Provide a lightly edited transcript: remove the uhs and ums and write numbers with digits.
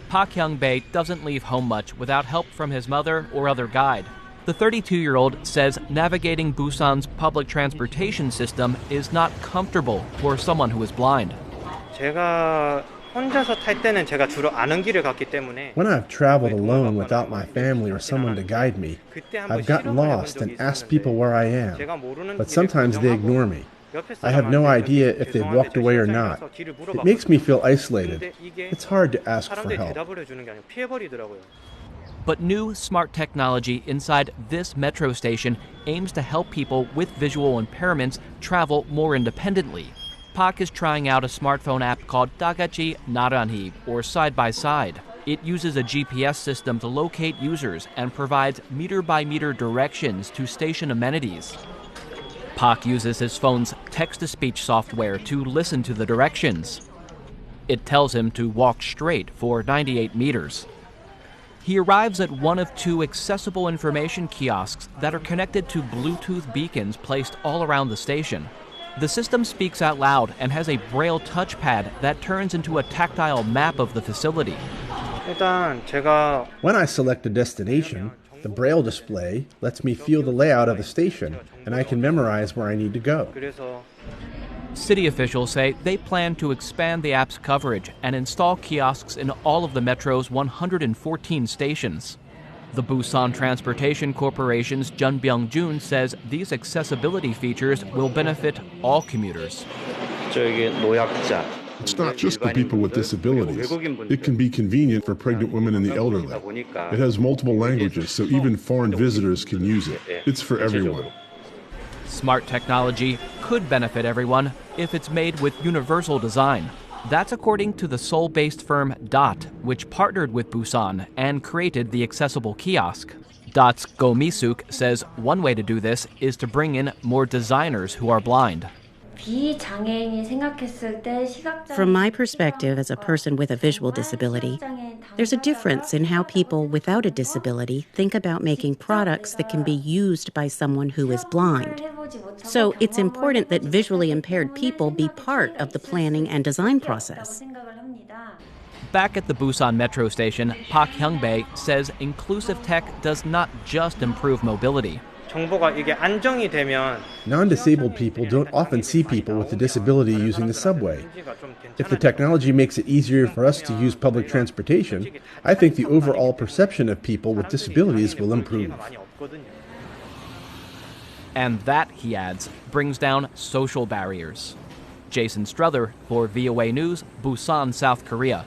Park Hyung-bae doesn't leave home much without help from his mother or other guide. The 32-year-old says navigating Busan's public transportation system is not comfortable for someone who is blind. When I've traveled alone without my family or someone to guide me, I've gotten lost and asked people where I am, but sometimes they ignore me. I have no idea if they've walked away or not. It makes me feel isolated. It's hard to ask for help. But new smart technology inside this metro station aims to help people with visual impairments travel more independently. Park is trying out a smartphone app called Dagachi Naranhi, or Side by Side. It uses a GPS system to locate users and provides meter-by-meter directions to station amenities. Park uses his phone's text-to-speech software to listen to the directions. It tells him to walk straight for 98 meters. He arrives at one of two accessible information kiosks that are connected to Bluetooth beacons placed all around the station. The system speaks out loud and has a braille touchpad that turns into a tactile map of the facility. When I select a destination, the braille display lets me feel the layout of the station, and I can memorize where I need to go. City officials say they plan to expand the app's coverage and install kiosks in all of the metro's 114 stations. The Busan Transportation Corporation's Jun Byung-jun says these accessibility features will benefit all commuters. It's not just for people with disabilities. It can be convenient for pregnant women and the elderly. It has multiple languages, so even foreign visitors can use it. It's for everyone. Smart technology could benefit everyone if it's made with universal design. That's according to the Seoul-based firm DOT, which partnered with Busan and created the accessible kiosk. DOT's Go Mi-suk says one way to do this is to bring in more designers who are blind. From my perspective as a person with a visual disability, there's a difference in how people without a disability think about making products that can be used by someone who is blind. So it's important that visually impaired people be part of the planning and design process. Back at the Busan metro station, Park Hyung-bae says inclusive tech does not just improve mobility. Non-disabled people don't often see people with a disability using the subway. If the technology makes it easier for us to use public transportation, I think the overall perception of people with disabilities will improve. And that, he adds, brings down social barriers. Jason Strother for VOA News, Busan, South Korea.